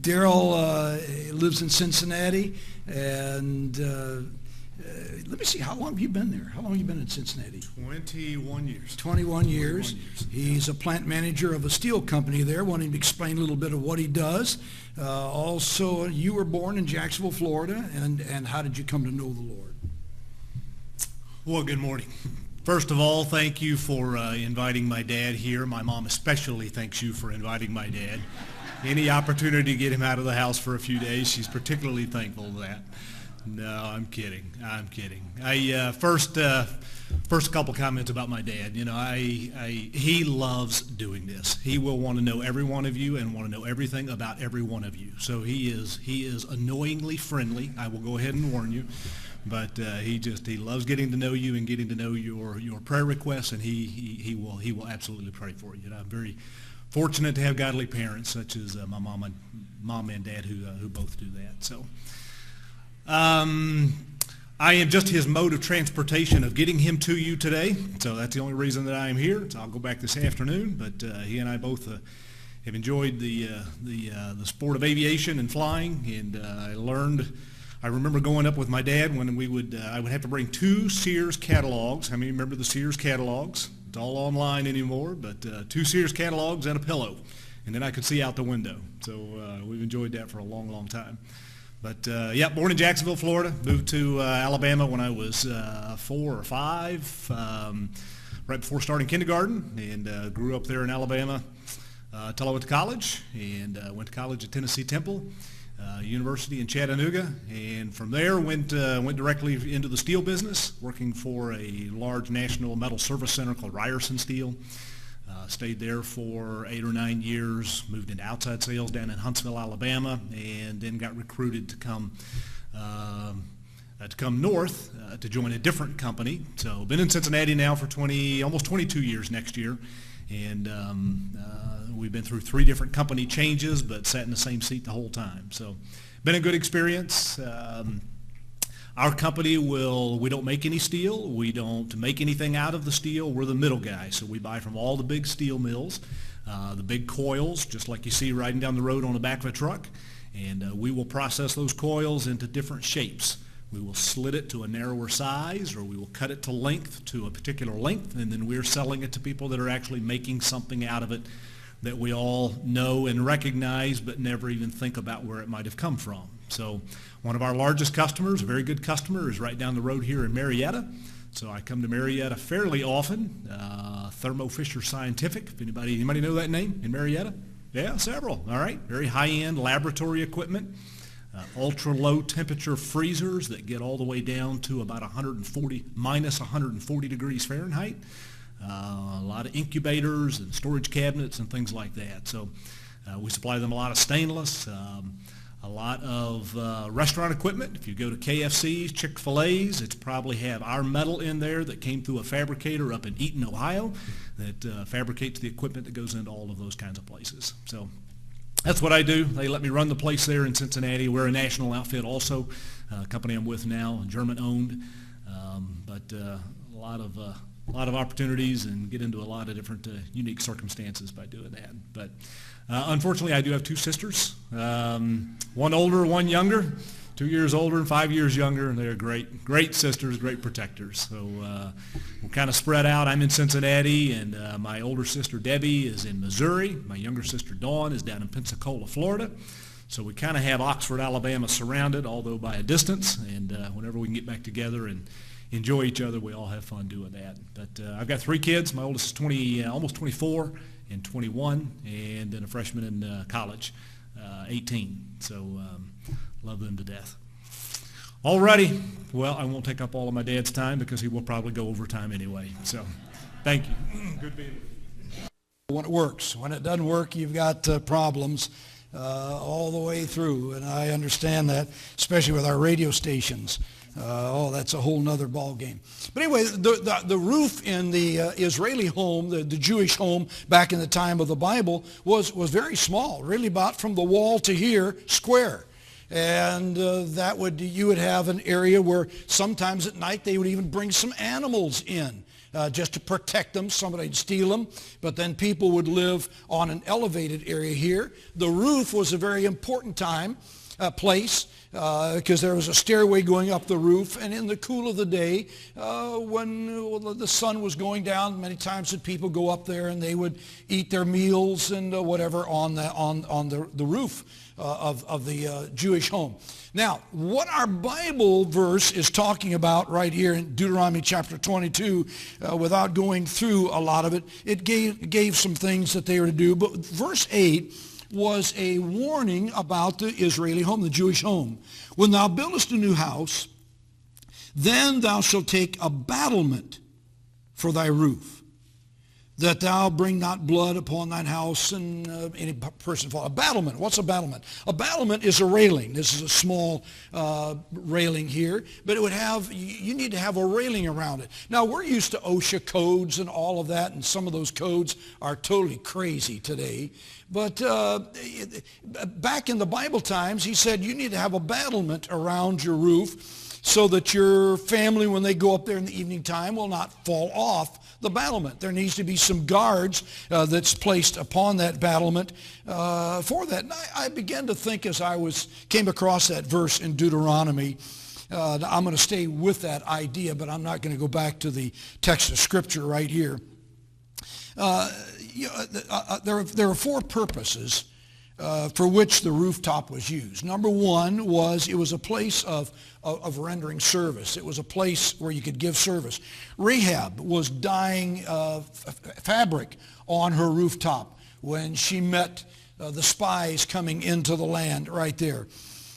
Daryl lives in Cincinnati, and let me see, how long have you been there? How long have you been in Cincinnati? 21 years. 21 years. 21 years. He's a plant manager of a steel company there. Want him to explain a little bit of what he does. Also, you were born in Jacksonville, Florida, and how did you come to know the Lord? Well, good morning. First of all, thank you for inviting my dad here. My mom especially thanks you for inviting my dad. Any opportunity to get him out of the house for a few days, she's particularly thankful for that. No, I'm kidding. First couple comments about my dad. You know, he loves doing this. He will want to know every one of you and want to know everything about every one of you. So he is annoyingly friendly. I will go ahead and warn you. But he loves getting to know you and getting to know your prayer requests, and he will absolutely pray for you. And I'm very fortunate to have godly parents such as my mom and dad who both do that. So I am just his mode of transportation of getting him to you today. So that's the only reason that I am here. So I'll go back this afternoon. But he and I both have enjoyed the sport of aviation and flying, and I remember going up with my dad when I would have to bring 2 Sears catalogs. How many remember the Sears catalogs? It's all online anymore, but 2 Sears catalogs and a pillow. And then I could see out the window. So we've enjoyed that for a long, long time. But born in Jacksonville, Florida. Moved to Alabama when I was 4 or 5, right before starting kindergarten, and grew up there in Alabama until I went to college, and went to college at Tennessee Temple. University in Chattanooga, and from there went directly into the steel business, working for a large national metal service center called Ryerson Steel. Stayed there for 8 or 9 years, moved into outside sales down in Huntsville, Alabama, and then got recruited to come north to join a different company. So been in Cincinnati now for almost 22 years next year. And we've been through 3 different company changes, but sat in the same seat the whole time. So been a good experience. Our company we don't make any steel. We don't make anything out of the steel. We're the middle guy. So we buy from all the big steel mills, the big coils, just like you see riding down the road on the back of a truck. And we will process those coils into different shapes. We will slit it to a narrower size, or we will cut it to length, to a particular length, and then we're selling it to people that are actually making something out of it that we all know and recognize, but never even think about where it might have come from. So one of our largest customers, a very good customer, is right down the road here in Marietta. So I come to Marietta fairly often. Thermo Fisher Scientific, if anybody know that name in Marietta? Yeah, several. All right, very high-end laboratory equipment. Ultra-low temperature freezers that get all the way down to about minus 140 degrees Fahrenheit. A lot of incubators and storage cabinets and things like that. So we supply them a lot of stainless, a lot of restaurant equipment. If you go to KFC's, Chick-fil-A's, it's probably have our metal in there that came through a fabricator up in Eaton, Ohio, that fabricates the equipment that goes into all of those kinds of places. So that's what I do. They let me run the place there in Cincinnati. We're a national outfit also, a company I'm with now, German-owned, but a lot of opportunities and get into a lot of different unique circumstances by doing that. But unfortunately, I do have 2 sisters, one older, one younger, 2 years older and 5 years younger, and they're great sisters, great protectors. So we're kind of spread out. I'm in Cincinnati, and my older sister Debbie is in Missouri. My younger sister Dawn is down in Pensacola, Florida. So we kind of have Oxford, Alabama surrounded, although by a distance. And whenever we can get back together and enjoy each other, we all have fun doing that. But I've got 3 kids. My oldest is almost 24 and 21, and then a freshman in college, 18. So love them to death. Alrighty. Well, I won't take up all of my dad's time because he will probably go over time anyway. So thank you. Good being with you. When it works. When it doesn't work, you've got problems all the way through, and I understand that, especially with our radio stations. That's a whole nother ball game. But anyway, the roof in the Israeli home, the Jewish home back in the time of the Bible, was very small, really about from the wall to here, square. And you would have an area where sometimes at night they would even bring some animals in just to protect them. Somebody would steal them, but then people would live on an elevated area here. The roof was a very important place because there was a stairway going up the roof, and in the cool of the day, when the sun was going down, many times did people go up there and they would eat their meals and whatever on the roof of the Jewish home. Now, what our Bible verse is talking about right here in Deuteronomy chapter 22, without going through a lot of it, it gave some things that they were to do. But verse 8 was a warning about the Israeli home, the Jewish home. When thou buildest a new house, then thou shalt take a battlement for thy roof, that thou bring not blood upon thine house and any person fall. A battlement, what's a battlement? A battlement is a railing. This is a small railing here, but it would have, you need to have a railing around it. Now, we're used to OSHA codes and all of that, and some of those codes are totally crazy today. But back in the Bible times, he said you need to have a battlement around your roof so that your family, when they go up there in the evening time, will not fall off the battlement. There needs to be some guards that's placed upon that battlement for that. And I began to think as I came across that verse in Deuteronomy. I'm going to stay with that idea, but I'm not going to go back to the text of Scripture right here. There are four purposes for which the rooftop was used. Number one was it was a place of rendering service. It was a place where you could give service. Rahab was dyeing fabric on her rooftop when she met the spies coming into the land right there.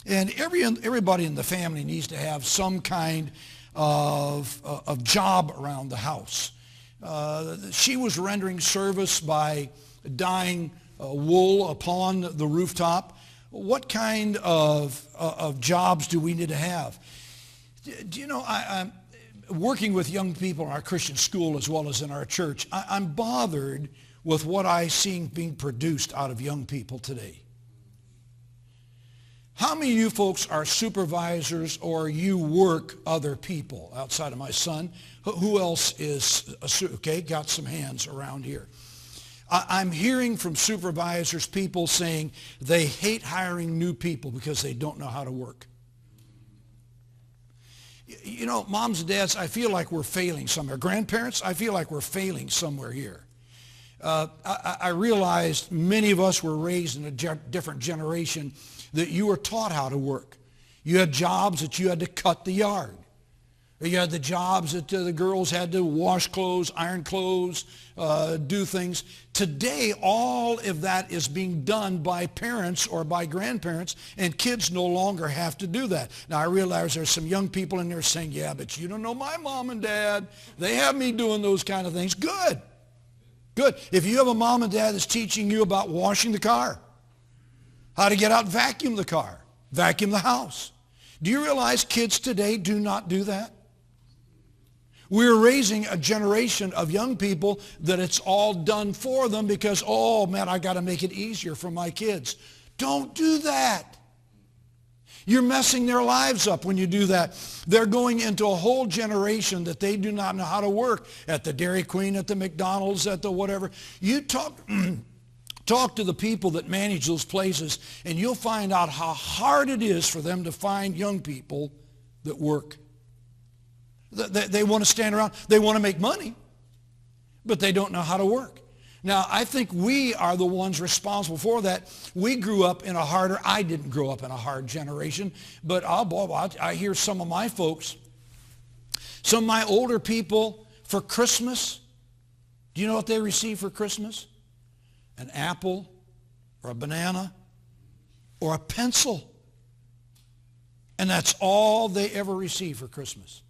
And everybody in the family needs to have some kind of job around the house. She was rendering service by dyeing wool upon the rooftop. What kind of jobs do we need to have? Do you know, I'm working with young people in our Christian school as well as in our church. I'm bothered with what I see being produced out of young people today. How many of you folks are supervisors or you work other people outside of my son? Who else is, okay, got some hands around here. I'm hearing from supervisors, people saying they hate hiring new people because they don't know how to work. You know, moms and dads, I feel like we're failing somewhere. Grandparents, I feel like we're failing somewhere here. I realized many of us were raised in a different generation that you were taught how to work. You had jobs that you had to cut the yard. You had the jobs that the girls had to wash clothes, iron clothes, do things. Today, all of that is being done by parents or by grandparents, and kids no longer have to do that. Now, I realize there's some young people in there saying, yeah, but you don't know my mom and dad. They have me doing those kind of things. Good. Good. If you have a mom and dad that's teaching you about washing the car, how to get out and vacuum the car, vacuum the house. Do you realize kids today do not do that? We're raising a generation of young people that it's all done for them because, oh, man, I got to make it easier for my kids. Don't do that. You're messing their lives up when you do that. They're going into a whole generation that they do not know how to work at the Dairy Queen, at the McDonald's, at the whatever. You talk to the people that manage those places, and you'll find out how hard it is for them to find young people that work. They want to stand around. They want to make money, but they don't know how to work. Now, I think we are the ones responsible for that. We grew up in I didn't grow up in a hard generation, but I hear some of my folks, some of my older people for Christmas, do you know what they receive for Christmas? An apple or a banana or a pencil. And that's all they ever receive for Christmas.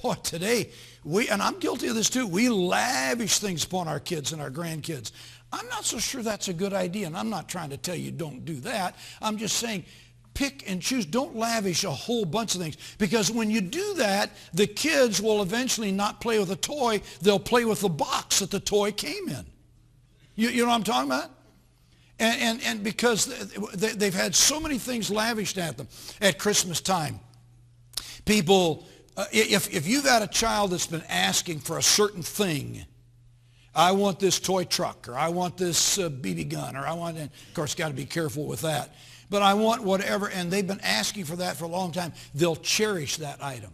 Boy, today, and I'm guilty of this too, we lavish things upon our kids and our grandkids. I'm not so sure that's a good idea, and I'm not trying to tell you don't do that. I'm just saying pick and choose. Don't lavish a whole bunch of things, because when you do that, the kids will eventually not play with a toy. They'll play with the box that the toy came in. You know what I'm talking about? And because they've had so many things lavished at them at Christmas time. People If you've got a child that's been asking for a certain thing, I want this toy truck, or I want this BB gun, or I want, and of course, got to be careful with that. But I want whatever, and they've been asking for that for a long time, they'll cherish that item.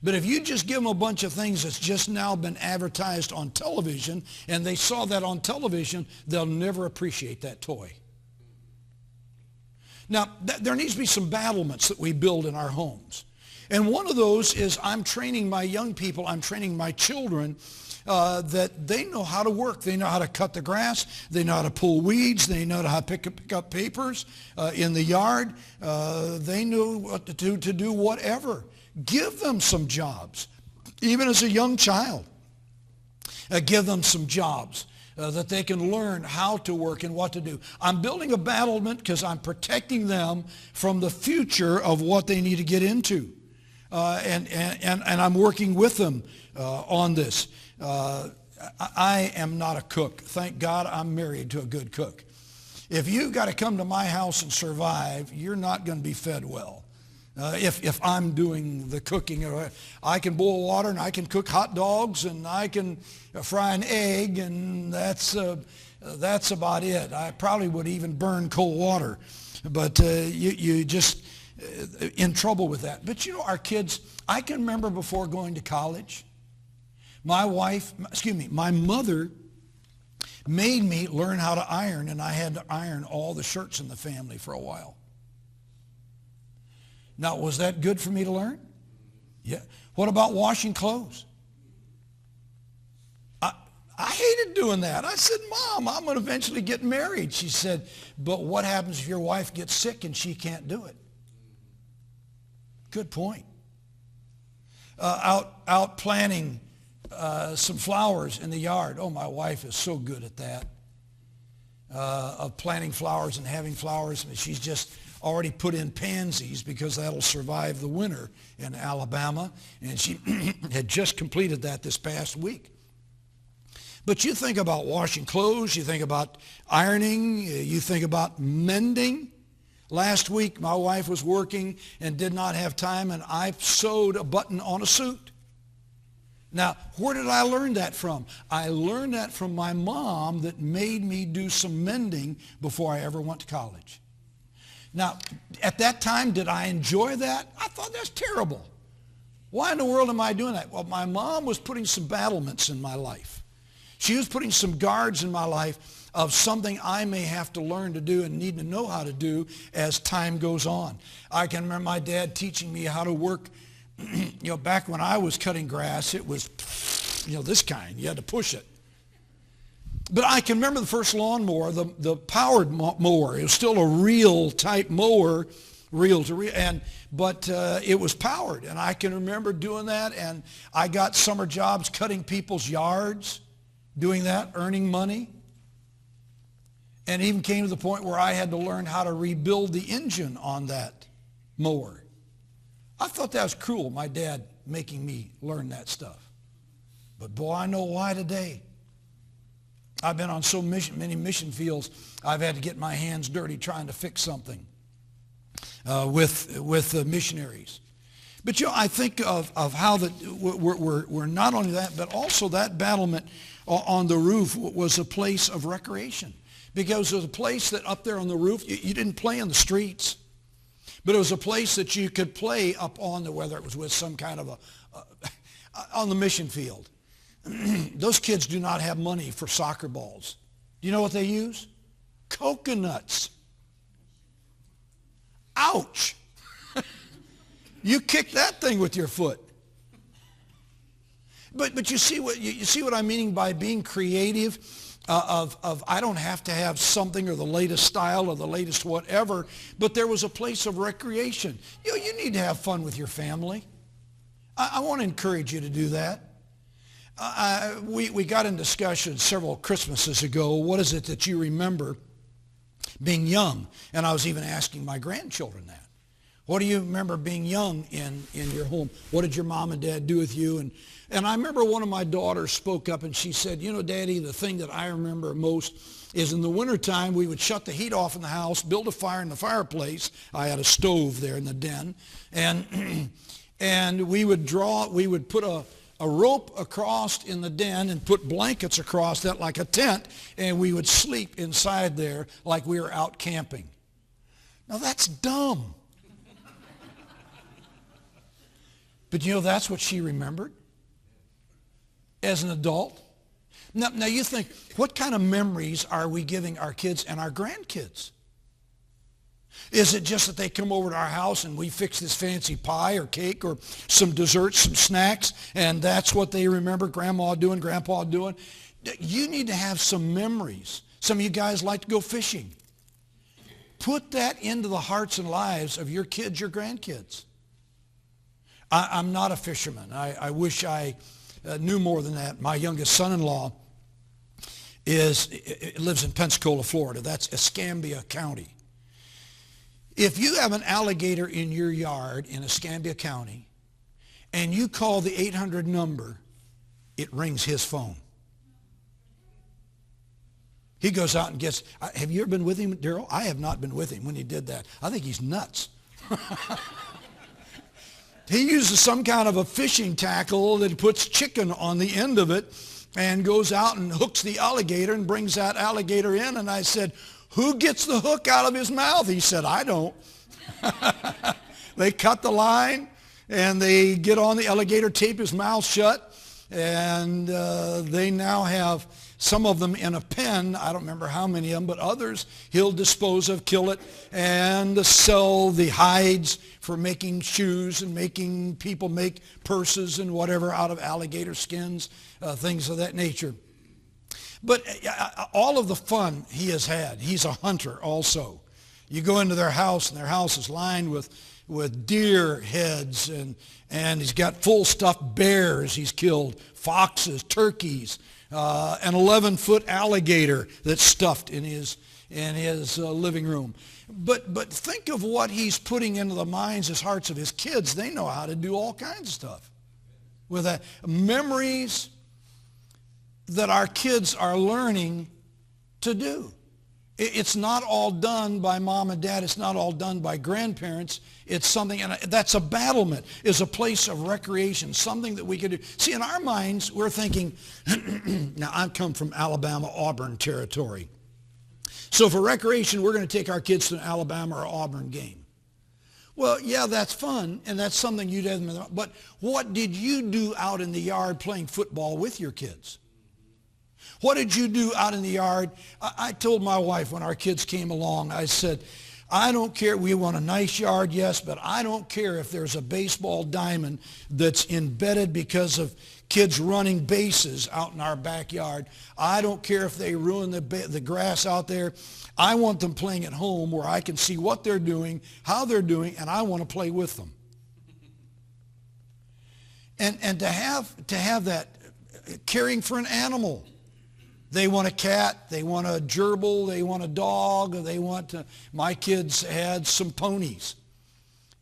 But if you just give them a bunch of things that's just now been advertised on television, and they saw that on television, they'll never appreciate that toy. Now, there needs to be some battlements that we build in our homes. And one of those is I'm training my young people, I'm training my children that they know how to work. They know how to cut the grass. They know how to pull weeds. They know how to pick up papers in the yard. They know what to do whatever. Give them some jobs, even as a young child. Give them some jobs that they can learn how to work and what to do. I'm building a battlement because I'm protecting them from the future of what they need to get into. And I'm working with them on this. I am not a cook. Thank God I'm married to a good cook. If you've got to come to my house and survive, you're not going to be fed well. If I'm doing the cooking, I can boil water and I can cook hot dogs and I can fry an egg, and that's about it. I probably would even burn cold water, but you just in trouble with that. But our kids, I can remember before going to college, my mother made me learn how to iron, and I had to iron all the shirts in the family for a while. Now, was that good for me to learn? Yeah. What about washing clothes? I hated doing that. I said, Mom, I'm going to eventually get married. She said, but what happens if your wife gets sick and she can't do it? Good point. Out planting some flowers in the yard. Oh, my wife is so good at that, of planting flowers and having flowers. She's just already put in pansies because that'll survive the winter in Alabama, and she had just completed that this past week. But you think about washing clothes, you think about ironing, you think about mending. Last week, my wife was working and did not have time, and I sewed a button on a suit. Now, where did I learn that from? I learned that from my mom that made me do some mending before I ever went to college. Now, at that time, did I enjoy that? I thought that's terrible. Why in the world am I doing that? Well, my mom was putting some battlements in my life. She was putting some guards in my life of something I may have to learn to do and need to know how to do as time goes on. I can remember my dad teaching me how to work. Back when I was cutting grass, it was, this kind. You had to push it. But I can remember the first lawnmower, the powered mower. It was still a reel type mower, reel to reel, but it was powered. And I can remember doing that, and I got summer jobs cutting people's yards, doing that, earning money. And even came to the point where I had to learn how to rebuild the engine on that mower. I thought that was cruel, my dad making me learn that stuff. But boy, I know why today. I've been on so many mission fields, I've had to get my hands dirty trying to fix something with missionaries. But I think of how that we're not only that, but also that battlement on the roof was a place of recreation. Because it was a place that up there on the roof, you didn't play in the streets. But it was a place that you could play up on whether it was with some kind of on the mission field. Those kids do not have money for soccer balls. Do you know what they use? Coconuts. Ouch. You kick that thing with your foot. But you see what I'm meaning by being creative, of I don't have to have something or the latest style or the latest whatever, but there was a place of recreation. You need to have fun with your family. I want to encourage you to do that. We got in discussion several Christmases ago. What is it that you remember being young? And I was even asking my grandchildren that. What do you remember being young in your home? What did your mom and dad do with you? And I remember one of my daughters spoke up and she said, Daddy, the thing that I remember most is in the wintertime we would shut the heat off in the house, build a fire in the fireplace. I had a stove there in the den. And we would put a rope across in the den and put blankets across that like a tent, and we would sleep inside there like we were out camping. Now that's dumb. But you know, that's what she remembered as an adult. Now you think, what kind of memories are we giving our kids and our grandkids? Is it just that they come over to our house and we fix this fancy pie or cake or some desserts, some snacks, and that's what they remember grandma doing, grandpa doing? You need to have some memories. Some of you guys like to go fishing. Put that into the hearts and lives of your kids, your grandkids. I'm not a fisherman. I wish I knew more than that. My youngest son-in-law lives in Pensacola, Florida. That's Escambia County. If you have an alligator in your yard in Escambia County and you call the 800 number, it rings his phone. He goes out and gets, have you ever been with him, Daryl? I have not been with him when he did that. I think he's nuts. He uses some kind of a fishing tackle that puts chicken on the end of it and goes out and hooks the alligator and brings that alligator in. And I said, who gets the hook out of his mouth? He said, I don't. They cut the line and they get on the alligator, tape his mouth shut, and they now have some of them in a pen. I don't remember how many of them, but others he'll dispose of, kill it, and sell the hides for making shoes and making people make purses and whatever out of alligator skins, things of that nature. But all of the fun he has had, he's a hunter also. You go into their house, and their house is lined with deer heads, and he's got full stuffed bears he's killed, foxes, turkeys, an 11-foot alligator that's stuffed in his living room. But think of what he's putting into the minds, his hearts of his kids. They know how to do all kinds of stuff with that. Memories that our kids are learning to do. It's not all done by mom and dad. It's not all done by grandparents. It's something, and that's a battlement, is a place of recreation, something that we could do. See, in our minds, we're thinking, now I come from Alabama, Auburn territory. So for recreation, we're going to take our kids to an Alabama or Auburn game. Well, yeah, that's fun, and that's something you did. But what did you do out in the yard playing football with your kids? What did you do out in the yard? I told my wife when our kids came along, I said, I don't care. We want a nice yard, yes, but I don't care if there's a baseball diamond that's embedded because of kids running bases out in our backyard. I don't care if they ruin the grass out there. I want them playing at home where I can see what they're doing, how they're doing, and I want to play with them. And to have that caring for an animal. They want a cat, they want a gerbil, they want a dog, my kids had some ponies.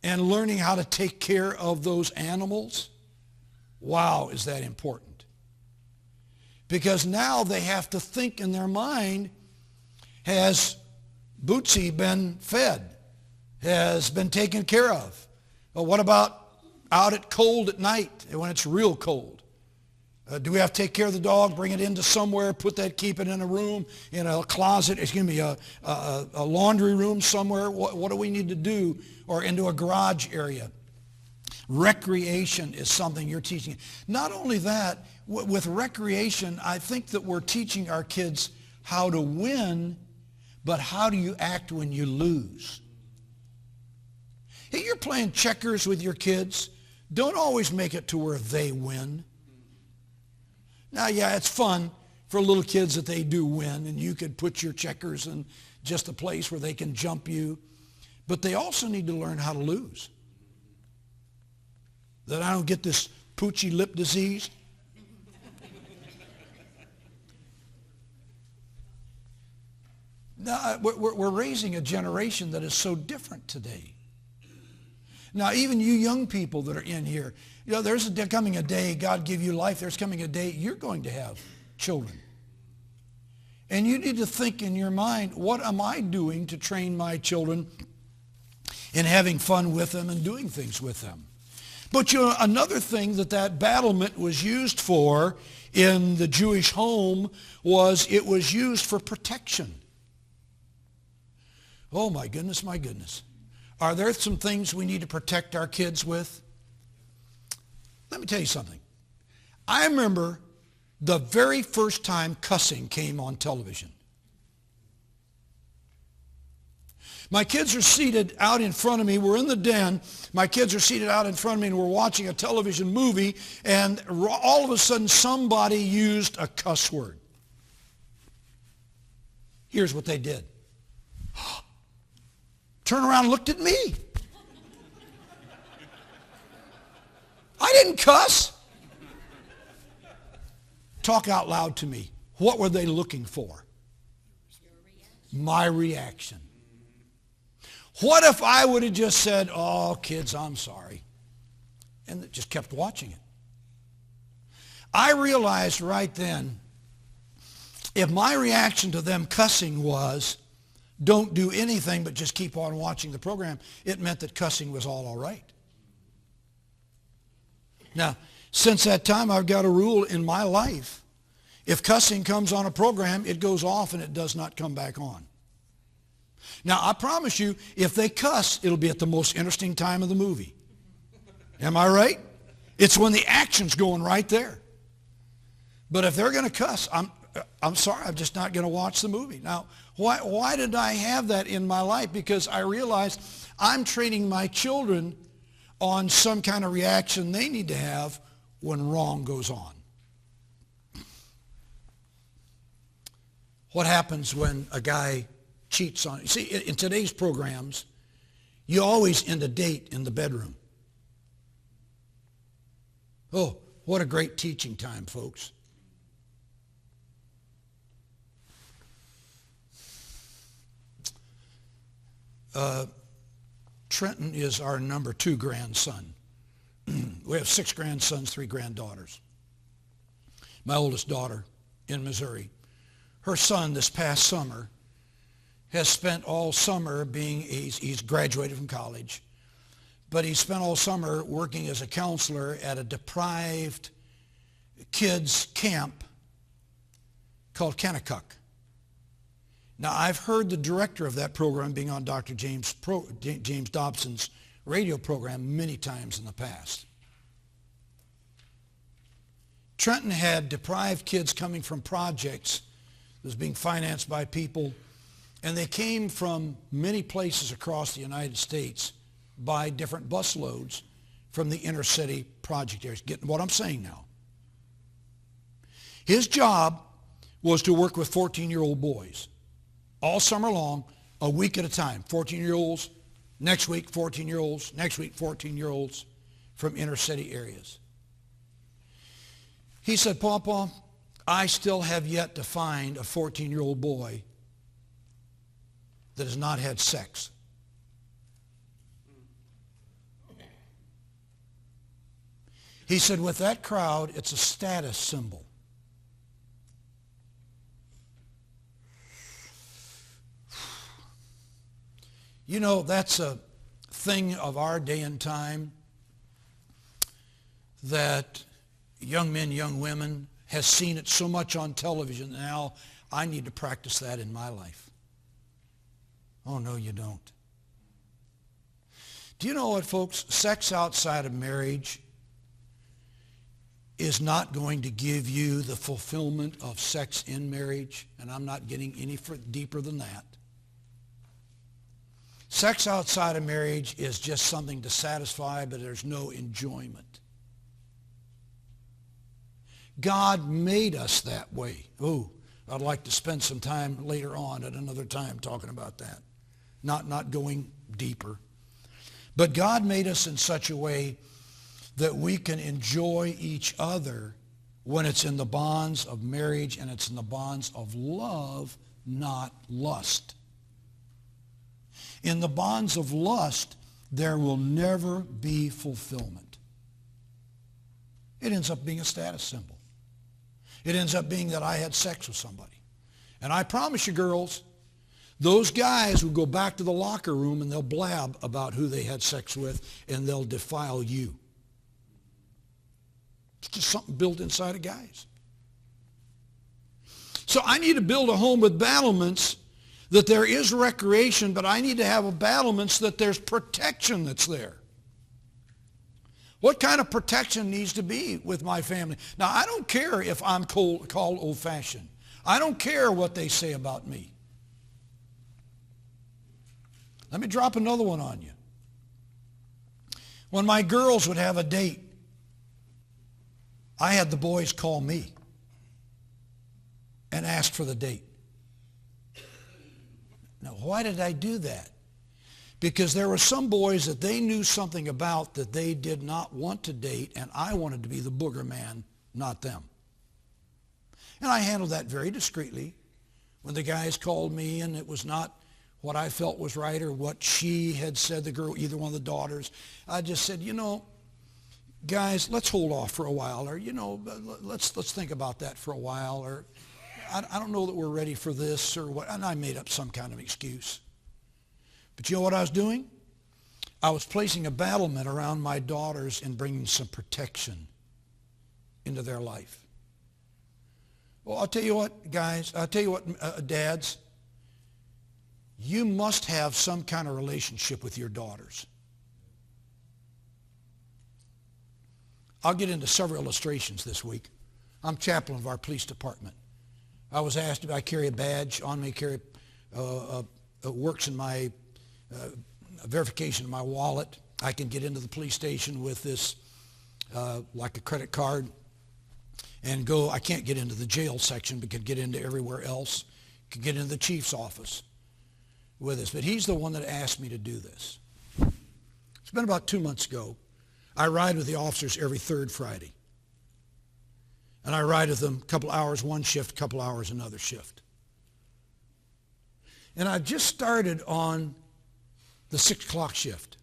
And learning how to take care of those animals, wow, is that important. Because now they have to think in their mind, has Bootsy been fed? Has been taken care of? Well, what about out at cold at night when it's real cold? Do we have to take care of the dog, bring it into somewhere, keep it in a room, in a closet, a laundry room somewhere? What do we need to do? Or into a garage area? Recreation is something you're teaching. Not only that, with recreation, I think that we're teaching our kids how to win, but how do you act when you lose? Hey, you're playing checkers with your kids. Don't always make it to where they win. Now, yeah, it's fun for little kids that they do win, and you could put your checkers in just a place where they can jump you. But they also need to learn how to lose. That I don't get this poochy lip disease. Now, we're raising a generation that is so different today. Now, even you young people that are in here, there's coming a day, God give you life, there's coming a day you're going to have children. And you need to think in your mind, what am I doing to train my children in having fun with them and doing things with them? But another thing that battlement was used for in the Jewish home was it was used for protection. Oh my goodness, my goodness. Are there some things we need to protect our kids with? Let me tell you something. I remember the very first time cussing came on television. My kids are seated out in front of me. We're in the den. My kids are seated out in front of me, and we're watching a television movie, and all of a sudden somebody used a cuss word. Here's what they did. Turned around and looked at me. I didn't cuss. Talk out loud to me. What were they looking for? My reaction. What if I would have just said, oh, kids, I'm sorry, and just kept watching it? I realized right then, if my reaction to them cussing was, don't do anything but just keep on watching the program, it meant that cussing was all right. Now, since that time, I've got a rule in my life. If cussing comes on a program, it goes off and it does not come back on. Now, I promise you, if they cuss, it'll be at the most interesting time of the movie. Am I right? It's when the action's going right there. But if they're going to cuss, I'm sorry, I'm just not going to watch the movie. Now, why did I have that in my life? Because I realized I'm training my children on some kind of reaction they need to have when wrong goes on. What happens when a guy cheats on you? See, in today's programs, you always end a date in the bedroom. Oh, what a great teaching time, folks. Trenton is our number 2 grandson. We have 6 grandsons, 3 granddaughters. My oldest daughter in Missouri. Her son this past summer has spent all summer he's graduated from college, but he spent all summer working as a counselor at a deprived kids camp called Kennecott. Now, I've heard the director of that program being on Dr. James Dobson's radio program many times in the past. Trenton had deprived kids coming from projects that was being financed by people, and they came from many places across the United States by different bus loads from the inner city project areas. Getting what I'm saying now. His job was to work with 14-year-old boys all summer long, a week at a time. 14-year-olds, next week 14-year-olds, next week 14-year-olds from inner city areas. He said, Papa, I still have yet to find a 14-year-old boy that has not had sex. He said, with that crowd, it's a status symbol. You know, that's a thing of our day and time that young men, young women has seen it so much on television. Now I need to practice that in my life. Oh, no, you don't. Do you know what, folks? Sex outside of marriage is not going to give you the fulfillment of sex in marriage, and I'm not getting any deeper than that. Sex outside of marriage is just something to satisfy, but there's no enjoyment. God made us that way. Ooh, I'd like to spend some time later on at another time talking about that. Not going deeper. But God made us in such a way that we can enjoy each other when it's in the bonds of marriage and it's in the bonds of love, not lust. In the bonds of lust, there will never be fulfillment. It ends up being a status symbol. It ends up being that I had sex with somebody. And I promise you, girls, those guys will go back to the locker room and they'll blab about who they had sex with and they'll defile you. It's just something built inside of guys. So I need to build a home with battlements that there is recreation, but I need to have a battlements that there's protection that's there. What kind of protection needs to be with my family? Now, I don't care if I'm called old-fashioned. I don't care what they say about me. Let me drop another one on you. When my girls would have a date, I had the boys call me and ask for the date. Now, why did I do that? Because there were some boys that they knew something about that they did not want to date, and I wanted to be the booger man, not them. And I handled that very discreetly. When the guys called me and it was not what I felt was right or what she had said, the girl, either one of the daughters, I just said, guys, let's hold off for a while, or, let's think about that for a while, or I don't know that we're ready for this, or what, and I made up some kind of excuse. But you know what I was doing? I was placing a battlement around my daughters and bringing some protection into their life. Well, I'll tell you what, guys, I'll tell you what, dads, you must have some kind of relationship with your daughters. I'll get into several illustrations this week. I'm chaplain of our police department. I was asked if I carry a badge on me, works in my verification of my wallet. I can get into the police station with this, like a credit card, and go. I can't get into the jail section, but could get into everywhere else. Could get into the chief's office with us. But he's the one that asked me to do this. It's been about 2 months ago. I ride with the officers every third Friday. And I ride with them a couple hours one shift, a couple hours another shift. And I just started on the 6 o'clock shift.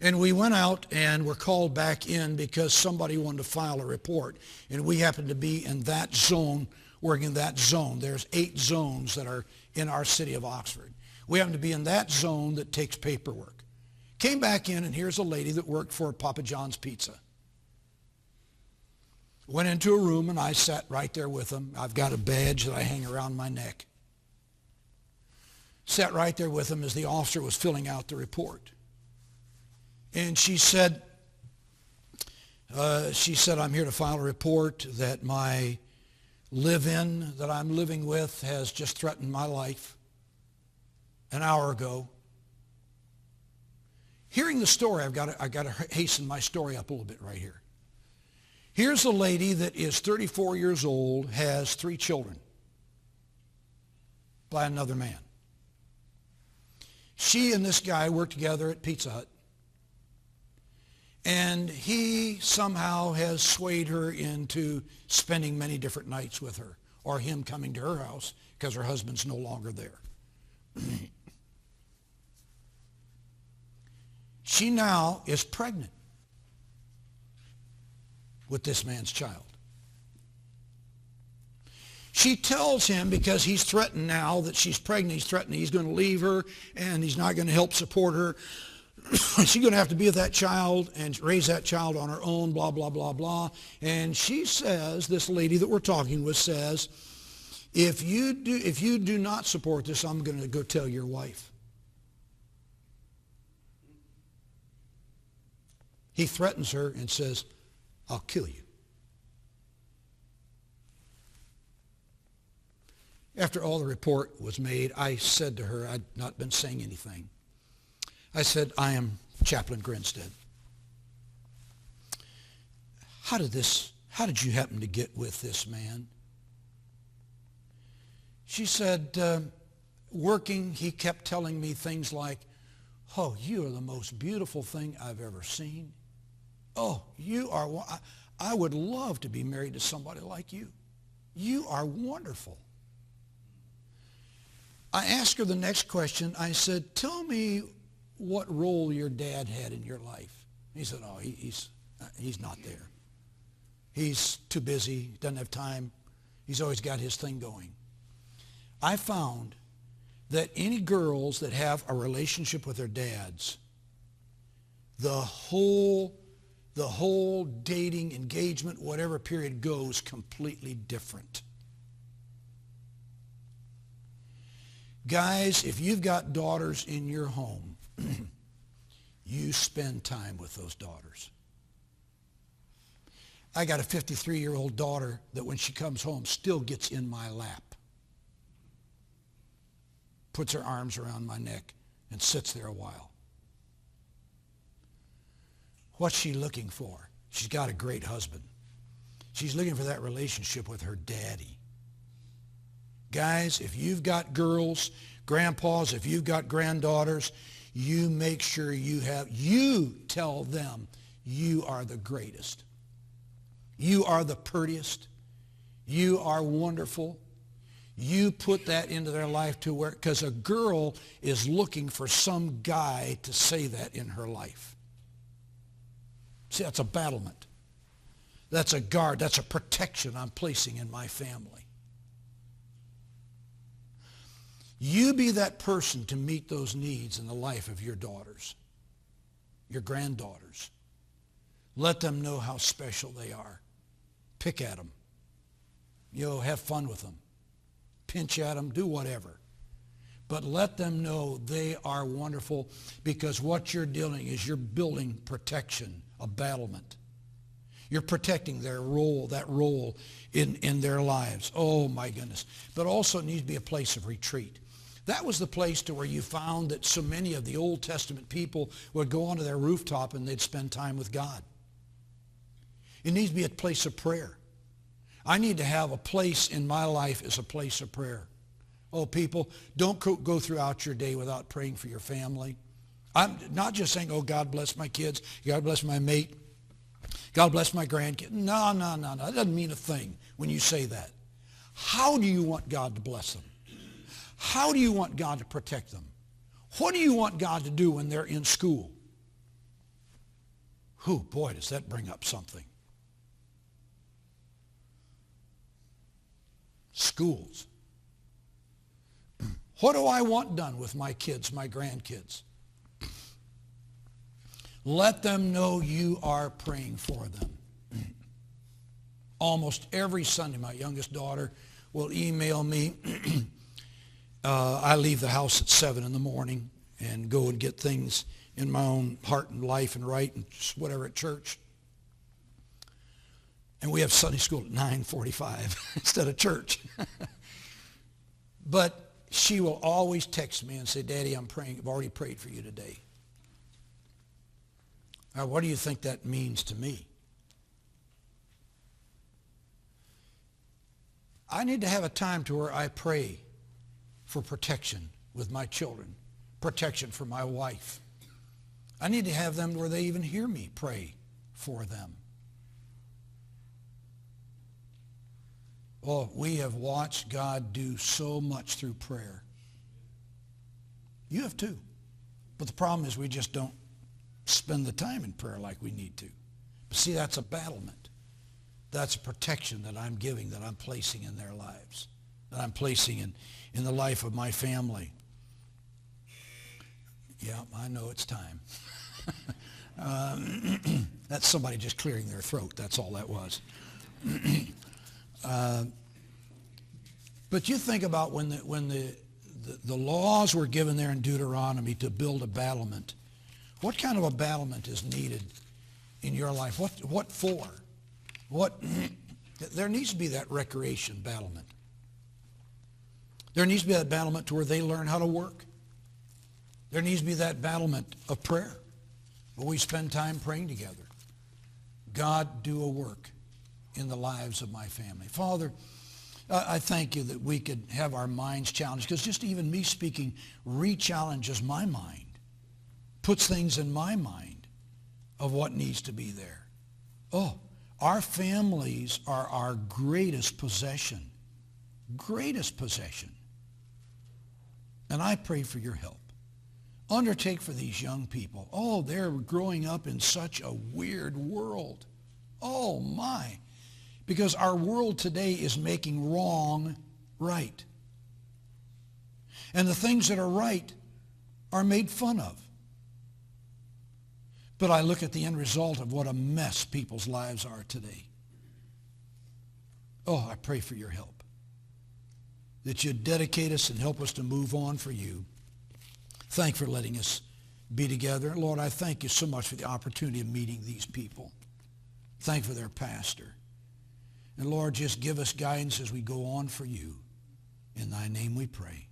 And we went out and were called back in because somebody wanted to file a report. And we happened to be in that zone, working in that zone. There's 8 zones that are in our city of Oxford. We happen to be in that zone that takes paperwork. Came back in, and here's a lady that worked for Papa John's Pizza. Went into a room, and I sat right there with them. I've got a badge that I hang around my neck. Sat right there with them as the officer was filling out the report. And she said, I'm here to file a report that my live-in that I'm living with has just threatened my life an hour ago. Hearing the story, I've got to hasten my story up a little bit right here. Here's a lady that is 34 years old, has 3 children by another man. She and this guy work together at Pizza Hut. And he somehow has swayed her into spending many different nights with her, or him coming to her house because her husband's no longer there. She now is pregnant with this man's child. She tells him, because he's threatened now that she's pregnant, he's threatened he's going to leave her and he's not going to help support her. She's going to have to be with that child and raise that child on her own, blah, blah, blah, blah. And she says, this lady that we're talking with says, if you do not support this, I'm going to go tell your wife. He threatens her and says, I'll kill you. After all the report was made, I said to her, I'd not been saying anything. I said, I am Chaplain Grinstead. How did you happen to get with this man? She said, working, he kept telling me things like, oh, you are the most beautiful thing I've ever seen. Oh, I would love to be married to somebody like you. You are wonderful. I asked her the next question. I said, tell me what role your dad had in your life. He said, oh, he's not there. He's too busy, doesn't have time. He's always got his thing going. I found that any girls that have a relationship with their dads, the whole the whole dating, engagement, whatever period goes completely different. Guys, if you've got daughters in your home, you spend time with those daughters. I got a 53-year-old daughter that when she comes home still gets in my lap, puts her arms around my neck, and sits there a while. What's she looking for? She's got a great husband. She's looking for that relationship with her daddy. Guys, if you've got girls, grandpas, if you've got granddaughters, you make sure you tell them you are the greatest. You are the prettiest. You are wonderful. You put that into their life to where, because a girl is looking for some guy to say that in her life. See, that's a battlement. That's a guard. That's a protection I'm placing in my family. You be that person to meet those needs in the life of your daughters, your granddaughters. Let them know how special they are. Pick at them. Have fun with them. Pinch at them. Do whatever. But let them know they are wonderful, because what you're doing is you're building protection, a battlement. You're protecting their role, that role in their lives. Oh, my goodness. But also it needs to be a place of retreat. That was the place to where you found that so many of the Old Testament people would go onto their rooftop and they'd spend time with God. It needs to be a place of prayer. I need to have a place in my life as a place of prayer. Oh, people, don't go throughout your day without praying for your family. I'm not just saying, oh, God bless my kids, God bless my mate, God bless my grandkids. No. That doesn't mean a thing when you say that. How do you want God to bless them? How do you want God to protect them? What do you want God to do when they're in school? Boy, does that bring up something. Schools. What do I want done with my kids, my grandkids? Let them know you are praying for them. Almost every Sunday, my youngest daughter will email me. I leave the house at 7 in the morning and go and get things in my own heart and life and right and just whatever at church. And we have Sunday school at 9:45 instead of church. But she will always text me and say, Daddy, I'm praying. I've already prayed for you today. Now, what do you think that means to me? I need to have a time to where I pray for protection with my children, protection for my wife. I need to have them where they even hear me pray for them. Oh, we have watched God do so much through prayer. You have too. But the problem is we just don't spend the time in prayer like we need to. But see, that's a battlement. That's a protection that I'm giving, that I'm placing in their lives, that I'm placing in the life of my family. Yeah, I know it's time. That's somebody just clearing their throat. That's all that was. But you think about when the laws were given there in Deuteronomy to build a battlement. What kind of a battlement is needed in your life? What for? There needs to be that recreation battlement. There needs to be that battlement to where they learn how to work. There needs to be that battlement of prayer where we spend time praying together. God, do a work in the lives of my family. Father, I thank you that we could have our minds challenged, because just even me speaking re-challenges my mind, puts things in my mind of what needs to be there. Oh, our families are our greatest possession. Greatest possession. And I pray for your help. Undertake for these young people. Oh, they're growing up in such a weird world. Oh, my. Because our world today is making wrong right. And the things that are right are made fun of. But I look at the end result of what a mess people's lives are today. Oh, I pray for your help, that you'd dedicate us and help us to move on for you. Thank you for letting us be together. Lord, I thank you so much for the opportunity of meeting these people. Thank you for their pastor. And Lord, just give us guidance as we go on for you. In thy name we pray.